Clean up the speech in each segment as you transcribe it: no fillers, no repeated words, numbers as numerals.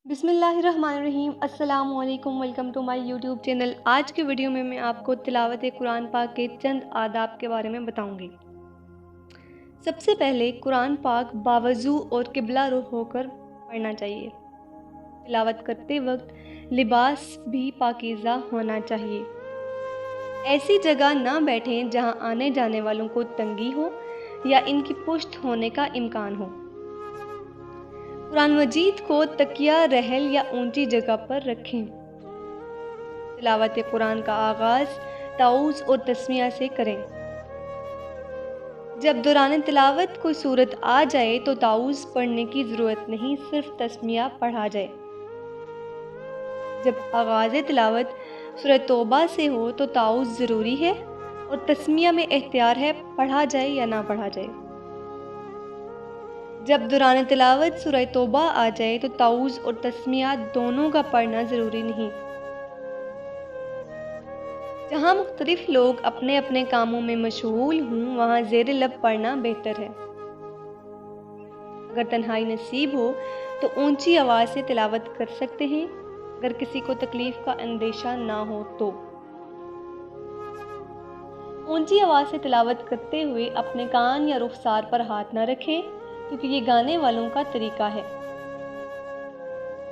بسم اللہ الرحمن الرحیم۔ السلام علیکم، welcome to my YouTube channel. آج کے ویڈیو میں آپ کو تلاوت قرآن پاک کے چند آداب کے بارے میں بتاؤں گی۔ سب سے پہلے قرآن پاک باوضو اور قبلہ رخ ہو کر پڑھنا چاہیے۔ تلاوت کرتے وقت لباس بھی پاکیزہ ہونا چاہیے۔ ایسی جگہ نہ بیٹھیں جہاں آنے جانے والوں کو تنگی ہو یا ان کی پشت ہونے کا امکان ہو۔ قرآن مجید کو تکیہ، رحل یا اونچی جگہ پر رکھیں۔ تلاوت قرآن کا آغاز تعوذ اور تسمیہ سے کریں۔ جب دوران تلاوت کوئی سورت آ جائے تو تعوذ پڑھنے کی ضرورت نہیں، صرف تسمیہ پڑھا جائے۔ جب آغاز تلاوت سورہ توبہ سے ہو تو تعوذ ضروری ہے اور تسمیہ میں اختیار ہے، پڑھا جائے یا نہ پڑھا جائے۔ جب دوران تلاوت سورہ توبہ آ جائے تو تعوذ اور تسمیہ دونوں کا پڑھنا ضروری نہیں۔ جہاں مختلف لوگ اپنے اپنے کاموں میں مشغول ہوں وہاں زیر لب پڑھنا بہتر ہے۔ اگر تنہائی نصیب ہو تو اونچی آواز سے تلاوت کر سکتے ہیں، اگر کسی کو تکلیف کا اندیشہ نہ ہو تو۔ اونچی آواز سے تلاوت کرتے ہوئے اپنے کان یا رخسار پر ہاتھ نہ رکھیں، کیونکہ یہ گانے والوں کا طریقہ ہے۔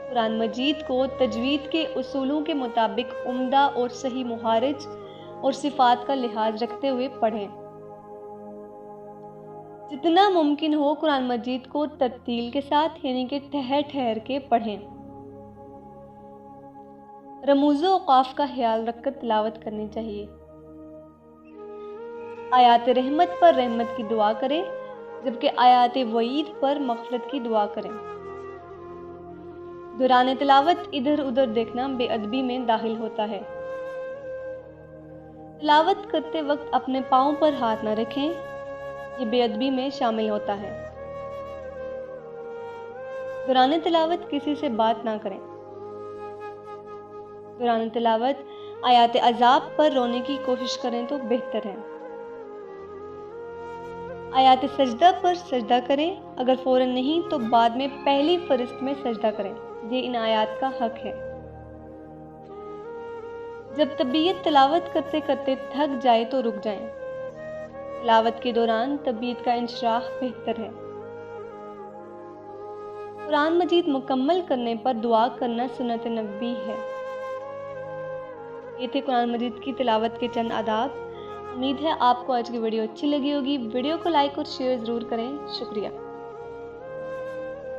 قرآن مجید کو تجوید کے اصولوں کے مطابق عمدہ اور صحیح مخارج اور صفات کا لحاظ رکھتے ہوئے پڑھیں۔ جتنا ممکن ہو قرآن مجید کو ترتیل کے ساتھ یعنی کہ ٹھہر ٹھہر کے پڑھیں۔ رموز و اوقاف کا خیال رکھ کر تلاوت کرنی چاہیے۔ آیات رحمت پر رحمت کی دعا کریں، جبکہ آیات وعید پر مغفرت کی دعا کریں۔ دوران تلاوت ادھر ادھر دیکھنا بے ادبی میں داخل ہوتا ہے۔ تلاوت کرتے وقت اپنے پاؤں پر ہاتھ نہ رکھیں، یہ بے ادبی میں شامل ہوتا ہے۔ دوران تلاوت کسی سے بات نہ کریں۔ دوران تلاوت آیات عذاب پر رونے کی کوشش کریں تو بہتر ہے۔ آیات سجدہ پر سجدہ کریں، اگر فوراً نہیں تو بعد میں پہلی فہرست میں سجدہ کریں، یہ ان آیات کا حق ہے۔ جب طبیعت تلاوت کرتے کرتے تھک جائے تو رک جائیں۔ تلاوت کے دوران طبیعت کا انشراح بہتر ہے۔ قرآن مجید مکمل کرنے پر دعا کرنا سنت نبوی ہے۔ یہ تھے قرآن مجید کی تلاوت کے چند آداب۔ امید ہے آپ کو آج کی ویڈیو اچھی لگی ہوگی۔ ویڈیو کو لائک اور شیئر ضرور کریں۔ شکریہ۔